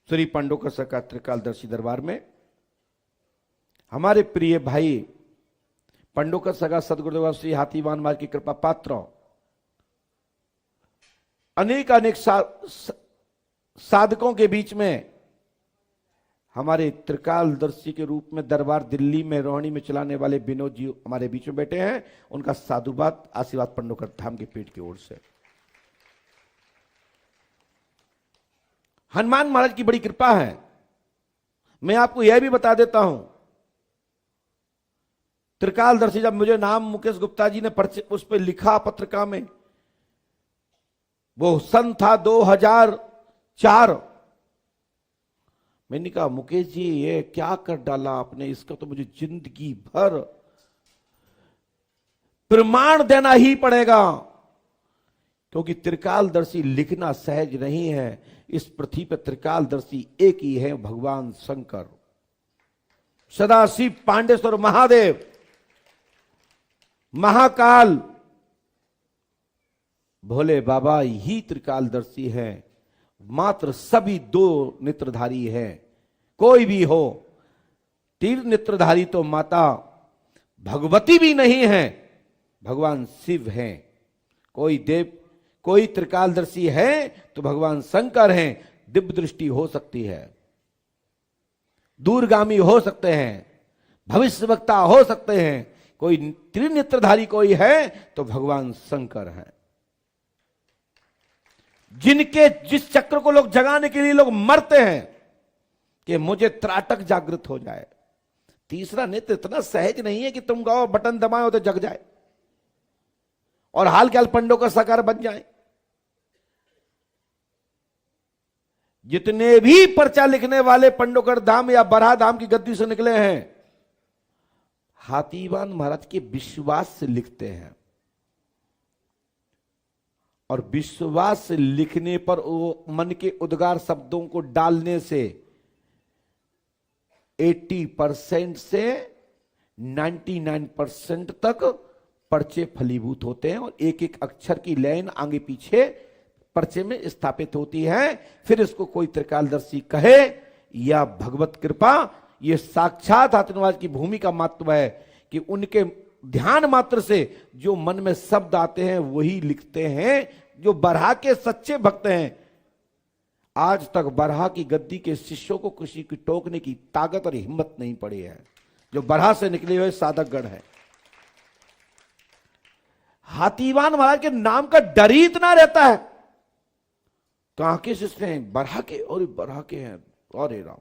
श्री पांडुका सका त्रिकालदर्शी दरबार में हमारे प्रिय भाई पांडुका सगा सदगुरुदेव श्री हाथीवान महाराज की कृपा पात्र अनेक अनेक साधकों के बीच में हमारे त्रिकालदर्शी के रूप में दरबार दिल्ली में रोहिणी में चलाने वाले विनोद जी हमारे बीच में बैठे हैं। उनका साधुवाद आशीर्वाद पांडुका धाम के पीठ की ओर से। हनुमान महाराज की बड़ी कृपा है। मैं आपको यह भी बता देता हूं, त्रिकालदर्शी जब मुझे नाम मुकेश गुप्ता जी ने उस पर लिखा पत्रिका में, वो सन था 2004। मैंने कहा मुकेश जी ये क्या कर डाला आपने, इसका तो मुझे जिंदगी भर प्रमाण देना ही पड़ेगा, क्योंकि त्रिकालदर्शी लिखना सहज नहीं है। इस पृथ्वी पर त्रिकालदर्शी एक ही है, भगवान शंकर, सदाशिव, पांडेश्वर महादेव, महाकाल, भोले बाबा ही त्रिकालदर्शी है। मात्र सभी दो नेत्रधारी है। कोई भी हो, तीर नेत्रधारी तो माता भगवती भी नहीं है, भगवान शिव हैं। कोई देव, कोई त्रिकालदर्शी है तो भगवान शंकर हैं। दिव्य दृष्टि हो सकती है, दूरगामी हो सकते हैं, भविष्यवक्ता हो सकते हैं। कोई त्रिनेत्रधारी कोई है तो भगवान शंकर है। जिनके जिस चक्र को लोग जगाने के लिए लोग मरते हैं कि मुझे त्राटक जागृत हो जाए। तीसरा नेत्र इतना सहज नहीं है कि तुम गाओ बटन दबाओ तो जग जाए और हाल के हाल पंडों का साकार बन जाए। जितने भी पर्चा लिखने वाले पंडोकर धाम या बरहा धाम की गद्दी से निकले हैं, हाथीवान महाराज के विश्वास से लिखते हैं, और विश्वास से लिखने पर वो मन के उद्गार शब्दों को डालने से 80% से 99% तक पर्चे फलीभूत होते हैं और एक एक अक्षर की लाइन आगे पीछे पर्चे में स्थापित होती है। फिर इसको कोई त्रिकालदर्शी कहे या भगवत कृपा, यह साक्षात हाथीवान की भूमि का महत्व है कि उनके ध्यान मात्र से जो मन में शब्द आते हैं वही लिखते हैं। जो बरहा के सच्चे भक्त हैं, आज तक बरहा की गद्दी के शिष्यों को किसी की टोकने की ताकत और हिम्मत नहीं पड़ी है, जो बरहा से निकले हुए साधकगण हैं। हाथीवान महाराज के नाम का डर ही इतना रहता है। कहां के शिष्य हैं? बरहा के, और बरहा के हैं, और राम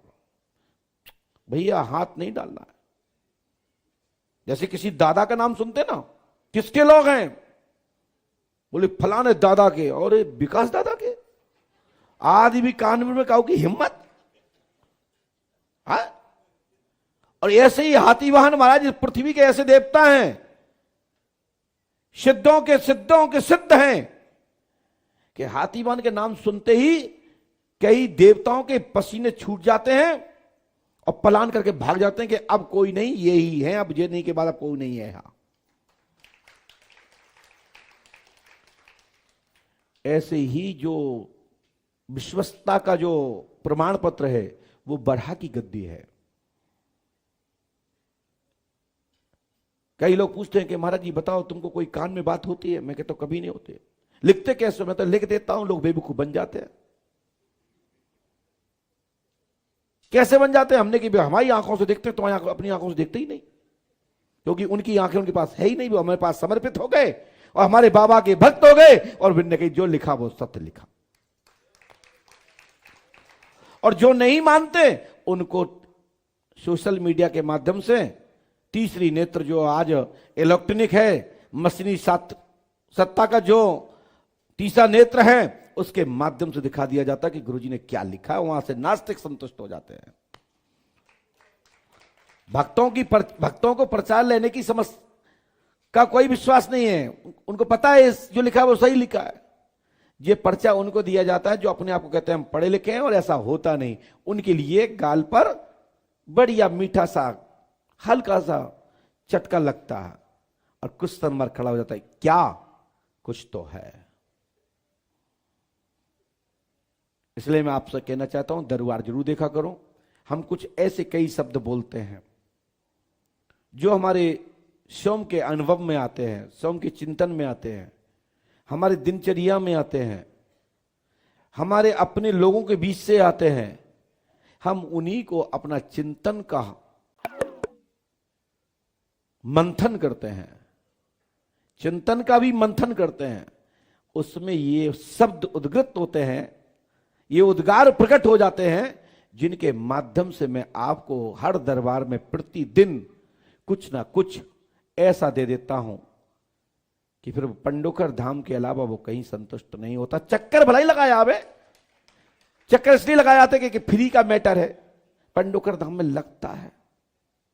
भैया हाथ नहीं डालना है। जैसे किसी दादा का नाम सुनते ना, किसके लोग हैं? बोले फलाने दादा के, और विकास दादा के। आदि भी कानपुर में काऊ की हिम्मत है। और ऐसे ही हाथीवाहन महाराज पृथ्वी के ऐसे देवता हैं, सिद्धों के सिद्ध हैं, कि हाथीवाहन के नाम सुनते ही कई देवताओं के पसीने छूट जाते हैं और पलायन करके भाग जाते हैं कि अब कोई नहीं, ये ही है, अब ये नहीं के बाद अब कोई नहीं है यहां। ऐसे ही जो विश्वस्तता का जो प्रमाण पत्र है वो बरहा की गद्दी है। कई लोग पूछते हैं कि महाराज जी बताओ तुमको कोई कान में बात होती है? मैं कहता हूं कभी नहीं होती। लिखते कैसे? मैं तो लिख देता हूं, लोग बेवकूफ बन जाते हैं। कैसे बन जाते हैं? हमने कि हमारी आंखों से देखते हैं, तुम्हारी अपनी आंखों से देखते ही नहीं, क्योंकि उनकी आंखें उनके पास है ही नहीं। वो हमारे पास समर्पित हो गए और हमारे बाबा के भक्त हो गए, और बिन्ने कही जो लिखा वो सत्य लिखा। और जो नहीं मानते उनको सोशल मीडिया के माध्यम से तीसरी नेत्र, जो आज इलेक्ट्रॉनिक है, मशीनी सत्ता का जो तीसरा नेत्र है, उसके माध्यम से दिखा दिया जाता है कि गुरुजी ने क्या लिखा है। वहां से नास्तिक संतुष्ट हो जाते हैं। भक्तों को प्रचार लेने की समझ का कोई विश्वास नहीं है। उनको पता है जो लिखा है वो सही लिखा है। ये पर्चा उनको दिया जाता है जो अपने आप को कहते हैं हम पढ़े लिखे हैं, और ऐसा होता नहीं। उनके लिए गाल पर बढ़िया मीठा सा हल्का सा चटका लगता है और कुछ समय खड़ा हो जाता है, क्या कुछ तो है। इसलिए मैं आपसे कहना चाहता हूं दरबार जरूर देखा करो। हम कुछ ऐसे कई शब्द बोलते हैं जो हमारे स्वयं के अनुभव में आते हैं, स्वयं के चिंतन में आते हैं, हमारे दिनचर्या में आते हैं, हमारे अपने लोगों के बीच से आते हैं। हम उन्हीं को अपना चिंतन का मंथन करते हैं, चिंतन का भी मंथन करते हैं। उसमें ये शब्द उद्गृत होते हैं, ये उद्गार प्रकट हो जाते हैं, जिनके माध्यम से मैं आपको हर दरबार में प्रतिदिन कुछ ना कुछ ऐसा दे देता हूं कि फिर पंडोकर धाम के अलावा वो कहीं संतुष्ट नहीं होता। चक्कर भला ही लगाया आवे, चक्कर इसलिए लगाया आते कि फ्री का मैटर है, पंडोकर धाम में लगता है।